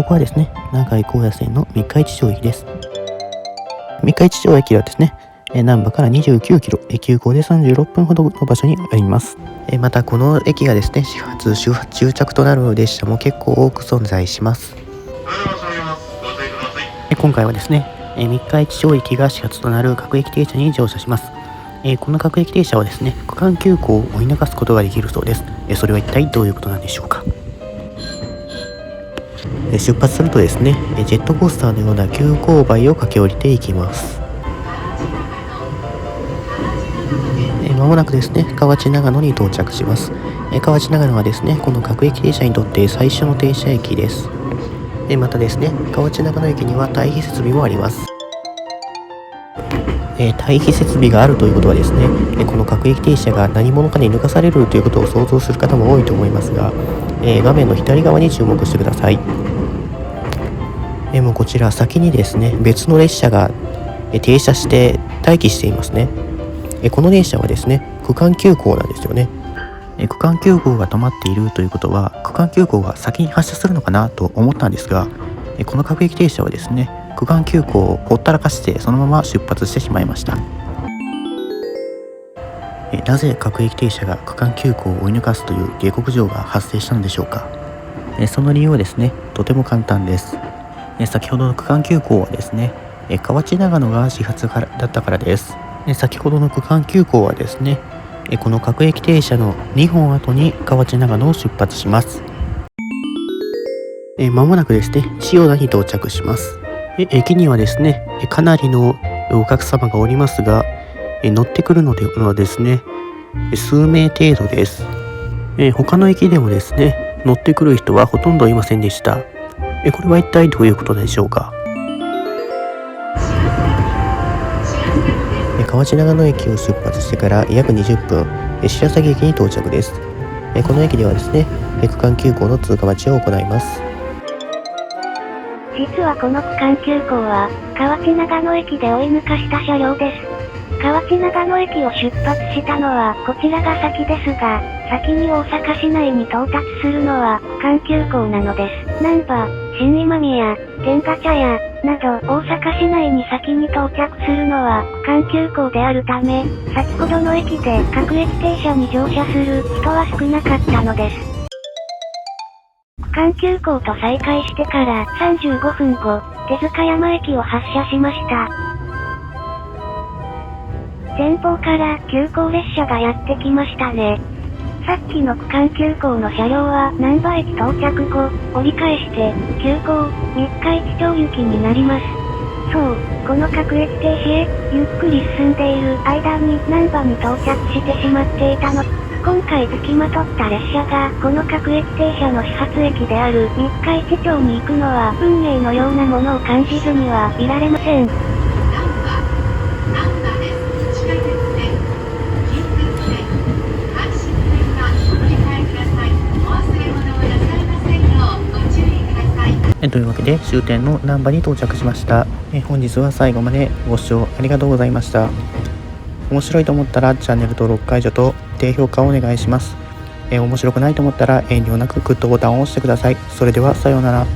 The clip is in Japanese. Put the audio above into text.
こはですね、長井高野線の三日市町駅です。三日市町駅はですね、難波から29キロ、急行で36分ほどの場所にあります。またこの駅がですね、始発・終着となる列車も結構多く存在します。今回はですね、三日市町駅が始発となる各駅停車に乗車します。この各駅停車はですね、区間急行を追い抜かすことができるそうです。それは一体どういうことなんでしょうか。出発するとですね、ジェットコースターのような急勾配を駆け下りていきます。まもなくですね、河内長野に到着します。河内長野はですね、この各駅停車にとって最初の停車駅です。またですね、河内長野駅には退避設備もあります。退避設備があるということはですね、この各駅停車が何者かに抜かされるということを想像する方も多いと思いますが、画面の左側に注目してください。もうこちら先にですね、別の列車が停車して待機していますね。この列車はですね、区間急行なんですよね。区間急行が止まっているということは、区間急行が先に発車するのかなと思ったんですが、この各駅停車はですね、区間急行をほったらかしてそのまま出発してしまいました。なぜ各駅停車が区間急行を追い抜かすという下克上が発生したのでしょうか。その理由はですね、とても簡単です。先ほどの区間急行はですね、河内長野が始発だったからです。先ほどの区間急行はですね、この各駅停車の2本後に河内長野を出発します。まもなくですね、千代田に到着します。駅にはですね、かなりのお客様がおりますが、乗ってくるのはですね、数名程度です。他の駅でもですね、乗ってくる人はほとんどいませんでした。これは一体どういうことでしょうか。河内長野駅を出発してから約20分、白崎駅に到着です。この駅ではですね、区間急行の通過待ちを行います。実はこの区間急行は、河内長野駅で追い抜かした車両です。河内長野駅を出発したのはこちらが先ですが、先に大阪市内に到達するのは区間急行なのです。難波、新今宮、天下茶屋など大阪市内に先に到着するのは区間急行であるため、先ほどの駅で各駅停車に乗車する人は少なかったのです。区間急行と再開してから35分後、手塚山駅を発車しました。前方から急行列車がやってきましたね。さっきの区間急行の車両は難波駅到着後、折り返して急行三日市町行きになります。そう、この各駅停止へゆっくり進んでいる間に難波に到着してしまっていたの。今回付きまとった列車がこの各駅停車の始発駅である三日市町に行くのは運命のようなものを感じずにはいられません。というわけで終点の難波に到着しました。本日は最後までご視聴ありがとうございました。面白いと思ったらチャンネル登録解除と低評価をお願いします。面白くないと思ったら遠慮なくグッドボタンを押してください。それではさようなら。